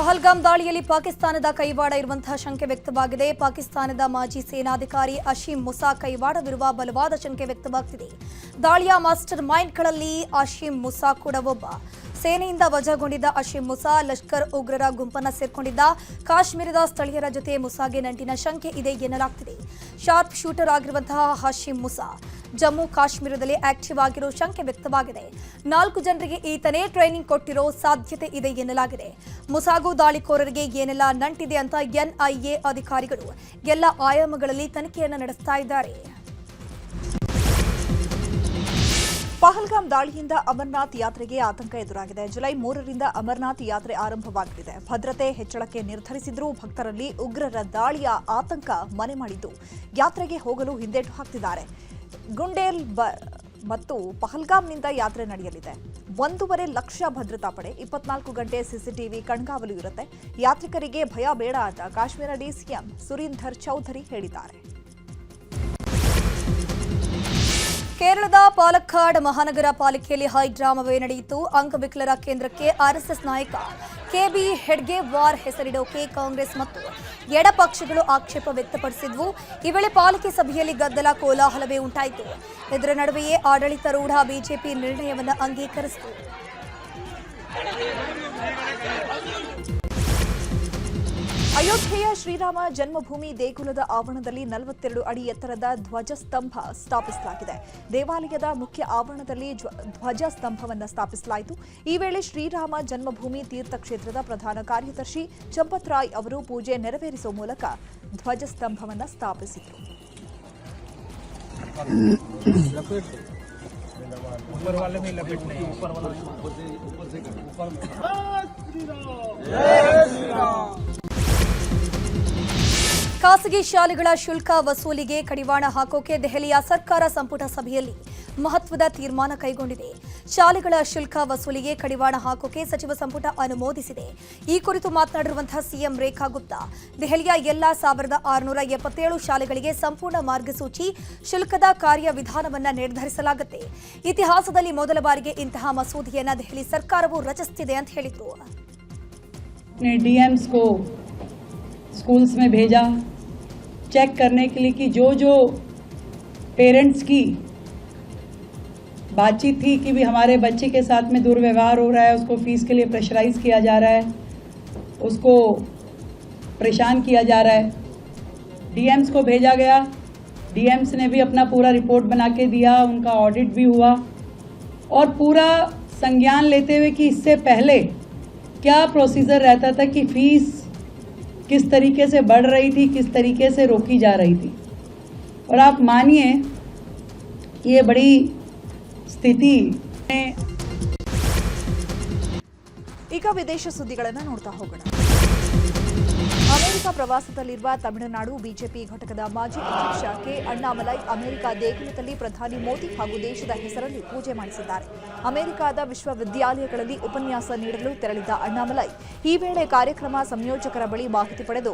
ಪಹಲ್ಗಾಮ್ ದಾಳಿಯಲ್ಲಿ ಪಾಕಿಸ್ತಾನದ ಕೈವಾಡ ಇರುವಂತಹ ಶಂಕೆ ವ್ಯಕ್ತವಾಗಿದೆ. ಪಾಕಿಸ್ತಾನದ ಮಾಜಿ ಸೇನಾಧಿಕಾರಿ ಅಶೀಂ ಮುಸಾ ಕೈವಾಡವಿರುವ ಬಲವಾದ ಶಂಕೆ ವ್ಯಕ್ತವಾಗುತ್ತಿದೆ. ದಾಳಿಯ ಮಾಸ್ಟರ್ ಮೈಂಡ್ಗಳಲ್ಲಿ ಅಶೀಂ ಮುಸಾ ಕೂಡ ಒಬ್ಬ. ಸೇನೆಯಿಂದ ವಜಾಗೊಂಡಿದ್ದ ಅಶೀಂ ಮುಸಾ ಲಷ್ಕರ್ ಉಗ್ರರ ಗುಂಪನ್ನ ಸೇರ್ಕೊಂಡಿದ್ದ. ಕಾಶ್ಮೀರದ ಸ್ಥಳೀಯರ ಜೊತೆ ಮುಸಾಗೆ ನಂಟಿನ ಶಂಕೆ ಇದೆ ಎನ್ನಲಾಗುತ್ತಿದೆ. ಶಾರ್ಪ್ ಶೂಟರ್ ಆಗಿರುವಂತಹ ಅಶೀಂ ಮುಸಾ ಜಮ್ಮು ಕಾಶ್ಮೀರದಲ್ಲಿ ಆಕ್ಟಿವ್ ಆಗಿರೋ ಶಂಕೆ ವ್ಯಕ್ತವಾಗಿದೆ. 4 ಜನರಿಗೆ ಈತನೇ ಟ್ರೈನಿಂಗ್ ಕೊಟ್ಟಿರೋ ಸಾಧ್ಯತೆ ಇದೆ ಎನ್ನಲಾಗಿದೆ. ಮುಸಾಗೂ ದಾಳಿಕೋರರಿಗೆ ಏನೆಲ್ಲ ನಂಟಿದೆ ಅಂತ ಎನ್ಐಎ ಅಧಿಕಾರಿಗಳು ಎಲ್ಲ ಆಯಾಮಗಳಲ್ಲಿ ತನಿಖೆಯನ್ನು ನಡೆಸ್ತಾ ಇದ್ದಾರೆ. ಪಹಲ್ಗಾಮ್ ದಾಳಿಯಿಂದ ಅಮರನಾಥ್ ಯಾತ್ರೆಗೆ ಆತಂಕ ಎದುರಾಗಿದೆ. ಜುಲೈ 3ರಿಂದ ಅಮರನಾಥ್ ಯಾತ್ರೆ ಆರಂಭವಾಗಲಿದೆ. ಭದ್ರತೆ ಹೆಚ್ಚಳಕ್ಕೆ ನಿರ್ಧರಿಸಿದ್ರೂ ಭಕ್ತರಲ್ಲಿ ಉಗ್ರರ ದಾಳಿಯ ಆತಂಕ ಮನೆ ಮಾಡಿದ್ದು ಯಾತ್ರೆಗೆ ಹೋಗಲು ಹಿಂದೇಟು ಹಾಕ್ತಿದ್ದಾರೆ. ಗುಂಡೇಲ್ ಮತ್ತು ಪಹಲ್ಗಾಮ್ನಿಂದ ಯಾತ್ರೆ ನಡೆಯಲಿದೆ. 1.5 ಲಕ್ಷ ಭದ್ರತಾ ಪಡೆ, 24 ಗಂಟೆ ಸಿಸಿಟಿವಿ ಕಣ್ಗಾವಲು ಇರುತ್ತೆ. ಯಾತ್ರಿಕರಿಗೆ ಭಯ ಬೇಡ ಅಂತ ಕಾಶ್ಮೀರ ಡಿಸಿಎಂ ಸುರೀಂದರ್ ಚೌಧರಿ ಹೇಳಿದ್ದಾರೆ. ಕೇರಳದ ಪಾಲಕ್ಕಾಡ್ ಮಹಾನಗರ ಪಾಲಿಕೆಯಲ್ಲಿ ಹೈಡ್ರಾಮವೇ ನಡೆಯಿತು. ಅಂಗವಿಕಲರ ಕೇಂದ್ರಕ್ಕೆ ಆರ್ಎಸ್ಎಸ್ ನಾಯಕ ಕೆಬಿ ಹೆಡ್ಗೇವಾರ್ ಹೆಸರಿಡೋಕೆ ಕಾಂಗ್ರೆಸ್ ಮತ್ತು ಎಡಪಕ್ಷಗಳು ಆಕ್ಷೇಪ ವ್ಯಕ್ತಪಡಿಸಿದ್ವು. ಈ ವೇಳೆ ಪಾಲಿಕೆ ಸಭೆಯಲ್ಲಿ ಗದ್ದಲ ಕೋಲಾಹಲವೇ ಉಂಟಾಯಿತು. ಇದರ ನಡುವೆಯೇ ಆಡಳಿತಾರೂಢ ಬಿಜೆಪಿ ನಿರ್ಣಯವನ್ನು ಅಂಗೀಕರಿಸಿತು. ಅಯೋಧ್ಯೆಯ ಶ್ರೀರಾಮ ಜನ್ಮಭೂಮಿ ದೇಗುಲದ ಆವರಣದಲ್ಲಿ 42 ಅಡಿ ಎತ್ತರದ ಧ್ವಜಸ್ತಂಭ ಸ್ಥಾಪಿಸಲಾಗಿದೆ. ದೇವಾಲಯದ ಮುಖ್ಯ ಆವರಣದಲ್ಲಿ ಧ್ವಜಸ್ತಂಭವನ್ನು ಸ್ಥಾಪಿಸಲಾಯಿತು. ಈ ವೇಳೆ ಶ್ರೀರಾಮ ಜನ್ಮಭೂಮಿ ತೀರ್ಥಕ್ಷೇತ್ರದ ಪ್ರಧಾನ ಕಾರ್ಯದರ್ಶಿ ಚಂಪತ್ ರಾಯ್ ಅವರು ಪೂಜೆ ನೆರವೇರಿಸುವ ಮೂಲಕ ಧ್ವಜಸ್ತಂಭವನ್ನು ಸ್ಥಾಪಿಸಿದರು. ಖಾಸಗಿ ಶಾಲೆಗಳ ಶುಲ್ಕ ವಸೂಲಿಗೆ ಕಡಿವಾಣ ಹಾಕೋಕೆ ದೆಹಲಿಯ ಸರ್ಕಾರ ಸಂಪುಟ ಸಭೆಯಲ್ಲಿ ಮಹತ್ವದ ತೀರ್ಮಾನ ಕೈಗೊಂಡಿದೆ. ಶಾಲೆಗಳ ಶುಲ್ಕ ವಸೂಲಿಗೆ ಕಡಿವಾಣ ಹಾಕೋಕೆ ಸಚಿವ ಸಂಪುಟ ಅನುಮೋದಿಸಿದೆ. ಈ ಕುರಿತು ಮಾತನಾಡಿರುವಂತಹ ಸಿಎಂ ರೇಖಾ ಗುಪ್ತಾ, ದೆಹಲಿಯ ಎಲ್ಲಾ 1677 ಶಾಲೆಗಳಿಗೆ ಸಂಪೂರ್ಣ ಮಾರ್ಗಸೂಚಿ ಶುಲ್ಕದ ಕಾರ್ಯವಿಧಾನವನ್ನು ನಿರ್ಧರಿಸಲಾಗುತ್ತೆ. ಇತಿಹಾಸದಲ್ಲಿ ಮೊದಲ ಬಾರಿಗೆ ಇಂತಹ ಮಸೂದೆಯನ್ನು ದೆಹಲಿ ಸರ್ಕಾರವು ರಚಿಸುತ್ತಿದೆ ಅಂತ ಹೇಳಿದರು. स्कूल्स में भेजा चेक करने के लिए कि जो पेरेंट्स की बातचीत थी कि भी हमारे बच्चे के साथ में दुर्व्यवहार हो रहा है, उसको फीस के लिए प्रेशराइज किया जा रहा है, उसको परेशान किया जा रहा है. डीएम्स को भेजा गया. डीएम्स ने भी अपना पूरा रिपोर्ट बना के दिया, उनका ऑडिट भी हुआ और पूरा संज्ञान लेते हुए कि इससे पहले क्या प्रोसीजर रहता था कि फीस किस तरीके से बढ़ रही थी, किस तरीके से रोकी जा रही थी. और आप मानिए ये बड़ी स्थिति ಈಗ ವಿದೇಶ ಸುದ್ದಿಗಳನ್ನು ನೋಡ್ತಾ ಹೋಗೋಣ. ಅಮೆರಿಕ ಪ್ರವಾಸದಲ್ಲಿರುವ ತಮಿಳುನಾಡು ಬಿಜೆಪಿ ಘಟಕದ ಮಾಜಿ ಅಧ್ಯಕ್ಷ ಕೆ ಅಣ್ಣಾಮಲೈ ಅಮೆರಿಕ ದೇಗುಲದಲ್ಲಿ ಪ್ರಧಾನಿ ಮೋದಿ ಹಾಗೂ ದೇಶದ ಹೆಸರಲ್ಲಿ ಪೂಜೆ ಮಾಡಿಸಿದ್ದಾರೆ. ಅಮೆರಿಕದ ವಿಶ್ವವಿದ್ಯಾಲಯಗಳಲ್ಲಿ ಉಪನ್ಯಾಸ ನೀಡಲು ತೆರಳಿದ್ದ ಅಣ್ಣಾಮಲೈ ಈ ವೇಳೆ ಕಾರ್ಯಕ್ರಮ ಸಂಯೋಜಕರ ಬಳಿ ಮಾಹಿತಿ ಪಡೆದು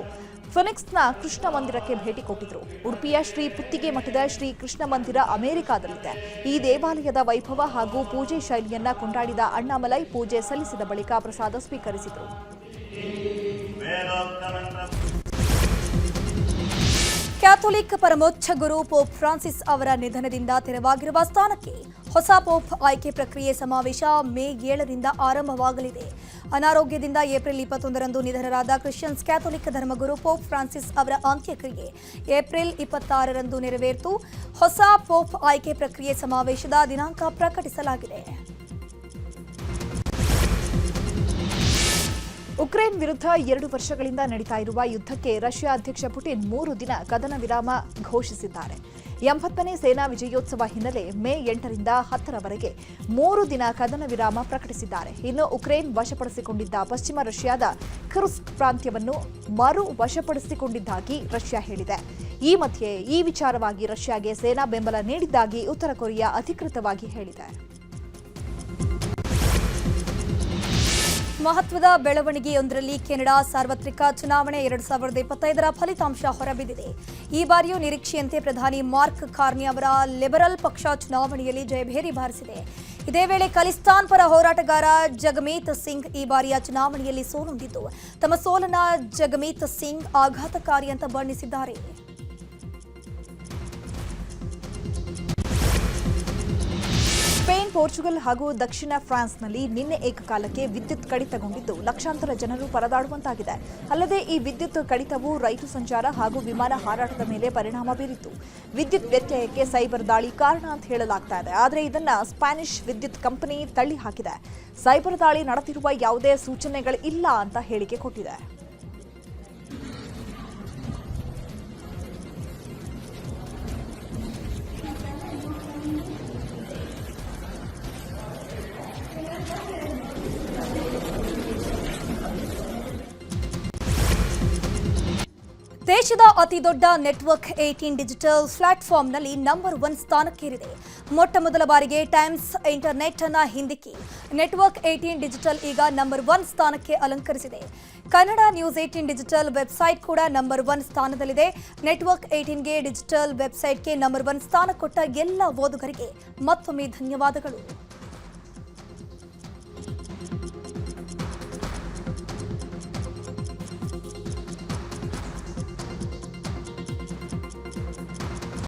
ಫಿನಿಕ್ಸ್ನ ಕೃಷ್ಣ ಮಂದಿರಕ್ಕೆ ಭೇಟಿ ಕೊಟ್ಟಿದ್ರು. ಉಡುಪಿಯ ಶ್ರೀ ಪುತ್ತಿಗೆ ಮಠದ ಶ್ರೀ ಕೃಷ್ಣ ಮಂದಿರ ಅಮೆರಿಕಾದಲ್ಲಿದೆ. ಈ ದೇವಾಲಯದ ವೈಭವ ಹಾಗೂ ಪೂಜೆ ಶೈಲಿಯನ್ನ ಕೊಂಡಾಡಿದ ಅಣ್ಣಾಮಲೈ ಪೂಜೆ ಸಲ್ಲಿಸಿದ ಬಳಿಕ ಪ್ರಸಾದ ಸ್ವೀಕರಿಸಿದರು. ಕ್ಯಾಥೋಲಿಕ್ ಪರಮೋಚ್ಚ ಗುರು ಪೋಪ್ ಫ್ರಾನ್ಸಿಸ್ ಅವರ ನಿಧನದಿಂದ ತೆರವಾಗಿರುವ ಸ್ಥಾನಕ್ಕೆ ಹೊಸ ಪೋಪ್ ಆಯ್ಕೆ ಪ್ರಕ್ರಿಯೆ ಸಮಾವೇಶ ಮೇ 7ರಿಂದ ಆರಂಭವಾಗಲಿದೆ. ಅನಾರೋಗ್ಯದಿಂದ ಏಪ್ರಿಲ್ 21ರಂದು ನಿಧನರಾದ ಕ್ರಿಶ್ಚಿಯನ್ಸ್ ಕ್ಯಾಥೋಲಿಕ್ ಧರ್ಮಗುರು ಪೋಪ್ ಫ್ರಾನ್ಸಿಸ್ ಅವರ ಅಂತ್ಯಕ್ರಿಯೆ ಏಪ್ರಿಲ್ 26ರಂದು ನೆರವೇರಿತು. ಹೊಸ ಪೋಪ್ ಆಯ್ಕೆ ಪ್ರಕ್ರಿಯೆ ಸಮಾವೇಶದ ದಿನಾಂಕ ಪ್ರಕಟಿಸಲಾಗಿದೆ. ಉಕ್ರೇನ್ ವಿರುದ್ಧ 2 ವರ್ಷಗಳಿಂದ ನಡೀತಾ ಇರುವ ಯುದ್ಧಕ್ಕೆ ರಷ್ಯಾ ಅಧ್ಯಕ್ಷ ಪುಟಿನ್ 3 ದಿನ ಕದನ ವಿರಾಮ ಘೋಷಿಸಿದ್ದಾರೆ. 80ನೇ ಸೇನಾ ವಿಜಯೋತ್ಸವ ಹಿನ್ನೆಲೆ ಮೇ 8ರಿಂದ 10ರವರೆಗೆ 3 ದಿನ ಕದನ ವಿರಾಮ ಪ್ರಕಟಿಸಿದ್ದಾರೆ. ಇನ್ನು ಉಕ್ರೇನ್ ವಶಪಡಿಸಿಕೊಂಡಿದ್ದ ಪಶ್ಚಿಮ ರಷ್ಯಾದ ಖುರ್ಸ್ಕ್ ಪ್ರಾಂತ್ಯವನ್ನು ಮರು ವಶಪಡಿಸಿಕೊಂಡಿದ್ದಾಗಿ ರಷ್ಯಾ ಹೇಳಿದೆ. ಈ ಮಧ್ಯೆ ಈ ವಿಚಾರವಾಗಿ ರಷ್ಯಾಗೆ ಸೇನಾ ಬೆಂಬಲ ನೀಡಿದ್ದಾಗಿ ಉತ್ತರ ಕೊರಿಯಾ ಅಧಿಕೃತವಾಗಿ ಹೇಳಿದೆ. ಮಹತ್ವದ ಬೆಳವಣಿಗೆಯೊಂದರಲ್ಲಿ ಕೆನಡಾ ಸಾರ್ವತ್ರಿಕ ಚುನಾವಣೆ 2025ರ ಫಲಿತಾಂಶ ಹೊರಬಿದ್ದಿದೆ. ಈ ಬಾರಿಯೂ ನಿರೀಕ್ಷೆಯಂತೆ ಪ್ರಧಾನಿ ಮಾರ್ಕ್ ಕಾರ್ನಿ ಅವರ ಲಿಬರಲ್ ಪಕ್ಷ ಚುನಾವಣೆಯಲ್ಲಿ ಜಯಭೇರಿ ಬಾರಿಸಿದೆ. ಇದೇ ವೇಳೆ ಖಲಿಸ್ತಾನ್ ಪರ ಹೋರಾಟಗಾರ ಜಗಮೀತ್ ಸಿಂಗ್ ಈ ಬಾರಿಯ ಚುನಾವಣೆಯಲ್ಲಿ ಸೋಲುಂದಿದ್ದು ತಮ್ಮ ಸೋಲನ್ನ ಜಗಮೀತ್ ಸಿಂಗ್ ಆಘಾತಕಾರಿ ಅಂತ ಬಣ್ಣಿಸಿದ್ದಾರೆ. ಸ್ಪೇನ್, ಪೋರ್ಚುಗಲ್ ಹಾಗೂ ದಕ್ಷಿಣ ಫ್ರಾನ್ಸ್ನಲ್ಲಿ ನಿನ್ನೆ ಏಕಕಾಲಕ್ಕೆ ವಿದ್ಯುತ್ ಕಡಿತಗೊಂಡಿದ್ದು ಲಕ್ಷಾಂತರ ಜನರು ಪರದಾಡುವಂತಾಗಿದೆ. ಅಲ್ಲದೆ ಈ ವಿದ್ಯುತ್ ಕಡಿತವು ರೈಲು ಸಂಚಾರ ಹಾಗೂ ವಿಮಾನ ಹಾರಾಟದ ಮೇಲೆ ಪರಿಣಾಮ ಬೀರಿತು. ವಿದ್ಯುತ್ ವ್ಯತ್ಯಯಕ್ಕೆ ಸೈಬರ್ ದಾಳಿ ಕಾರಣ ಅಂತ ಹೇಳಲಾಗ್ತಾ ಇದೆ. ಆದರೆ ಇದನ್ನ ಸ್ಪ್ಯಾನಿಷ್ ವಿದ್ಯುತ್ ಕಂಪನಿ ತಳ್ಳಿ ಹಾಕಿದೆ. ಸೈಬರ್ ದಾಳಿ ನಡೆದಿರುವ ಯಾವುದೇ ಸೂಚನೆಗಳಿಲ್ಲ ಅಂತ ಹೇಳಿಕೆ ಕೊಟ್ಟಿದೆ. ದೇಶದ ಅತಿದೊಡ್ಡ ನೆಟ್ವರ್ಕ್ 18 ಡಿಜಿಟಲ್ ಪ್ಲಾಟ್ಫಾರ್ಮ್ನಲ್ಲಿ ನಂಬರ್ 1 ಸ್ಥಾನಕ್ಕೇರಿದೆ. ಮೊಟ್ಟ ಮೊದಲ ಬಾರಿಗೆ ಟೈಮ್ಸ್ ಇಂಟರ್ನೆಟ್ ಅನ್ನ ಹಿಂದಿಕ್ಕಿ ನೆಟ್ವರ್ಕ್ 18 ಡಿಜಿಟಲ್ ಈಗ ನಂಬರ್ 1 ಸ್ಥಾನಕ್ಕೆ ಅಲಂಕರಿಸಿದೆ. ಕನ್ನಡ ನ್ಯೂಸ್ 18 ಡಿಜಿಟಲ್ ವೆಬ್ಸೈಟ್ ಕೂಡ ನಂಬರ್ 1 ಸ್ಥಾನದಲ್ಲಿದೆ. ನೆಟ್ವರ್ಕ್ 18ಗೆ ಡಿಜಿಟಲ್ ವೆಬ್ಸೈಟ್ಗೆ ನಂಬರ್ 1 ಸ್ಥಾನ ಕೊಟ್ಟ ಎಲ್ಲ ಓದುಗರಿಗೆ ಮತ್ತೊಮ್ಮೆ ಧನ್ಯವಾದಗಳು.